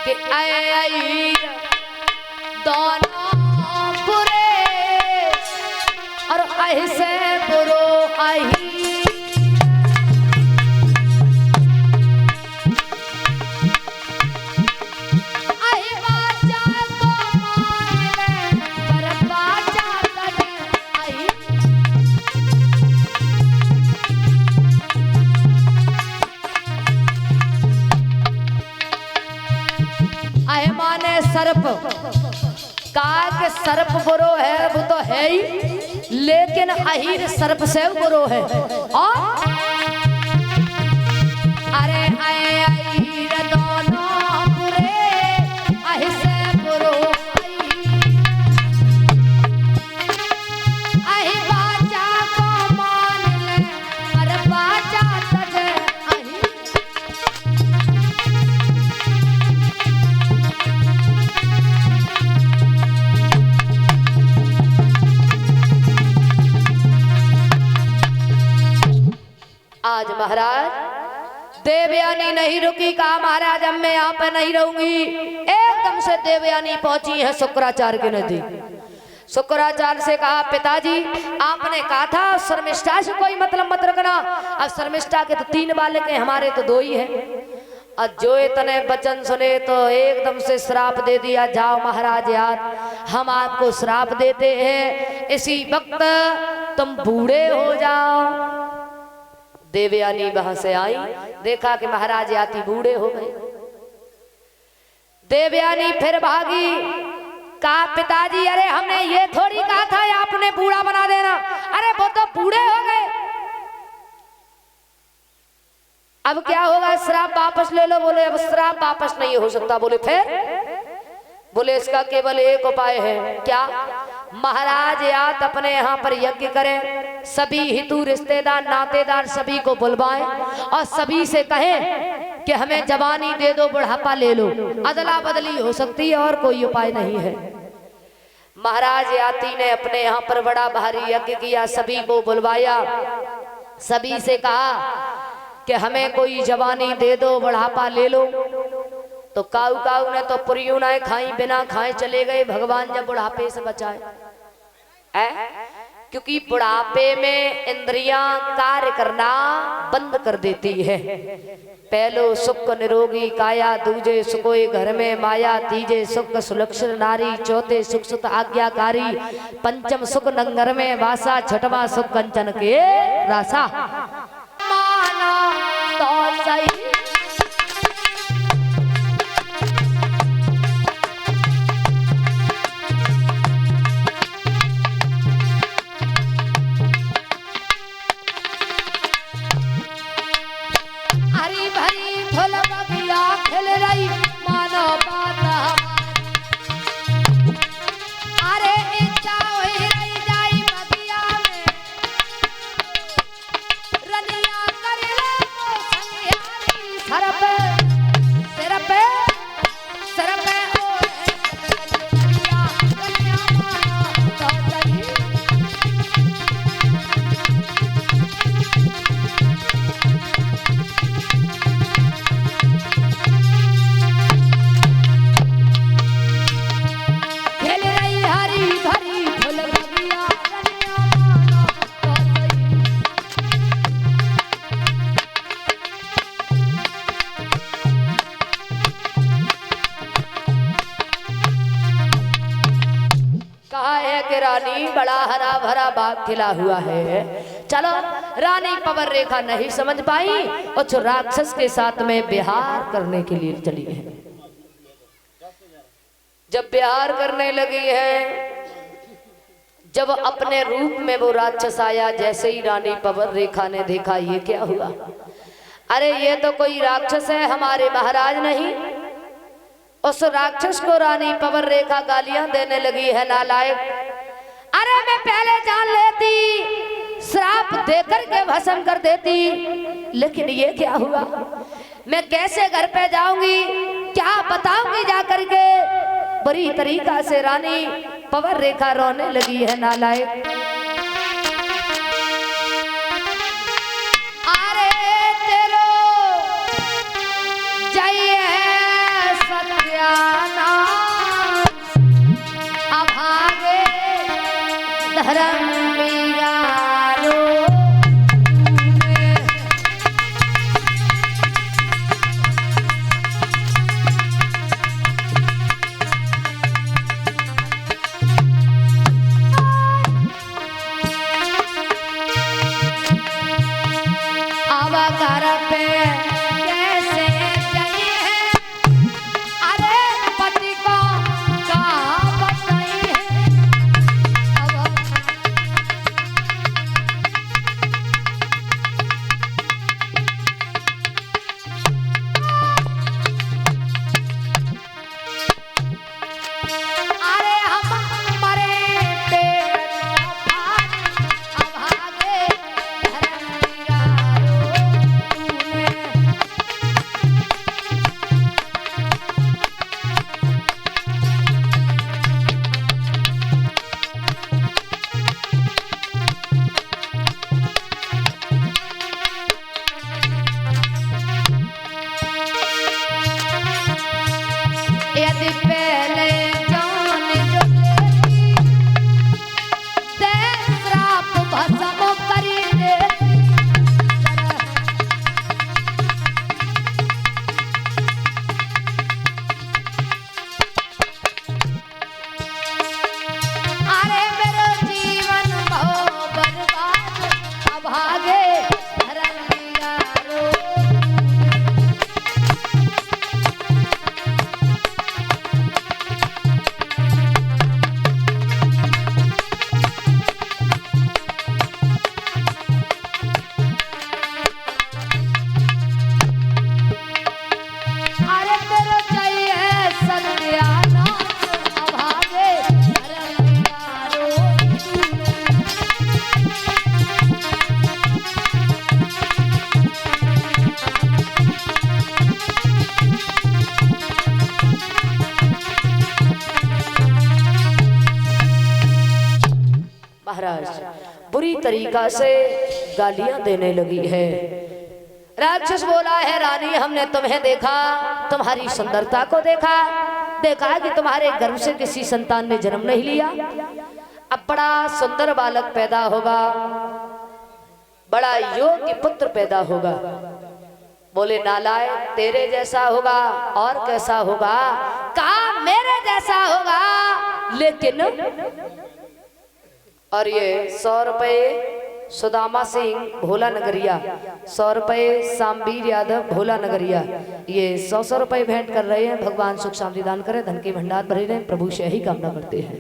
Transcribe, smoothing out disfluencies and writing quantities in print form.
कि आई दोनों बुरे और ऐसे बुरो आई सर्प कहा कि सर्प बुरो है, वो तो है ही, लेकिन अहीर सर्प से बुरो है। और अरे आए अहीर दोनों बुरे ऐसे बुरो आई बाचा को मान ले पर बाचा तजे आज महाराज देवयानी नहीं रुकी, कहा महाराज अब मैं यहाँ पे नहीं रहूंगी। एकदम से देवयानी पहुंची है शुक्राचार्य के नजदीक। शुक्राचार्य से कहा पिताजी आपने कहा था शर्मिष्ठा से कोई मतलब मत रखना। अब शर्मिष्ठा के तो 3 बालक हैं, हमारे तो 2 ही हैं। और जो इतने वचन सुने तो एकदम से श्राप दे दिया, जाओ महाराज यार हम आपको श्राप देते हैं, इसी वक्त तुम बूढ़े हो जाओ। देवयानी वहां से आई, देखा कि महाराज याती बूढ़े हो गए। देवयानी फिर भागी, कहा पिताजी अरे हमने ये थोड़ी कहा था आपने बूढ़ा बना देना, अरे वो तो बूढ़े हो गए, अब क्या होगा श्राप वापस ले लो। बोले अब श्राप वापस नहीं हो सकता। बोले फिर? बोले इसका केवल एक उपाय है। क्या? महाराज यात अपने यहाँ पर यज्ञ करें, सभी हितू रिश्तेदार नातेदार सभी को बुलवाएं और सभी से कहें कि हमें जवानी दे दो, बुढ़ापा ले लो। अदला बदली हो सकती है और कोई उपाय नहीं है। महाराज याती ने अपने यहाँ पर बड़ा भारी यज्ञ किया, सभी को बुलवाया, सभी से कहा कि हमें कोई जवानी दे दो, बुढ़ापा ले लो। तो काऊ काऊ ने तो पुरियुनाएं खाई, बिना खाए चले गए। भगवान जब बुढ़ापे से बचाए, क्योंकि बुढ़ापे में इंद्रियां कार्य करना बंद कर देती है। पहलो सुख निरोगी काया, दूजे सुकोई घर में माया, तीजे सुख सुलक्षण नारी, चौथे सुख सुत आज्ञाकारी, पंचम सुख नंगर में वासा, छठवां सुख कंचन के रासा। माना तो सही बड़ा हरा भरा बाग खिला हुआ है। चलो रानी पवन रेखा नहीं समझ पाई और जो राक्षस के साथ में विहार करने के लिए चली है। जब विहार करने लगी है, जब अपने रूप में वो राक्षस आया, जैसे ही रानी पवन रेखा ने देखा ये क्या हुआ, अरे ये तो कोई राक्षस है, हमारे महाराज नहीं। उस राक्षस को रानी पवन रेखा गालियां देने लगी है, नालायक। अरे मैं पहले जान लेती, श्राप देकर के भस्म कर देती, लेकिन ये क्या हुआ, मैं कैसे घर पे जाऊंगी, क्या बताऊंगी जाकर के। बुरी तरीका से रानी पवन रेखा रोने लगी है, नालायक। अरे तेरो जय है सत्या धर्म मीरा रो अब घर पे कैसे जाइए अरे पति को कहाँ बताइए अब अरे हम मरे पेट अभागे धर्म यदि पहले जान जो लेती ते श्राप भस्म करी देती अरे मेरो जीवन बहु बर्बाद अभागे धर्म मीरा रो अरे तेरो चाहिए सत्यानाश अभागे धर्म मीरा रो महाराज बुरी तरीका से गालियां देने लगी है। राक्षस बोला है रानी हमने तुम्हें देखा तुम्हारी सुंदरता को देखा देखा कि तुम्हारे गर्भ से किसी संतान ने जन्म नहीं लिया अब बड़ा सुंदर बालक पैदा होगा बड़ा योग्य पुत्र पैदा होगा। बोले नालायक तेरे जैसा होगा और कैसा होगा कहा मेरे जैसा होगा लेकिन और ये 100 रुपये सुदामा सिंह भोला नगरिया 100 रुपये सामवीर यादव भोला नगरिया ये 100 रुपये भेंट कर रहे हैं। भगवान सुख शांति दान करे धन के भंडार भरे रहे प्रभु से यही कामना करते हैं।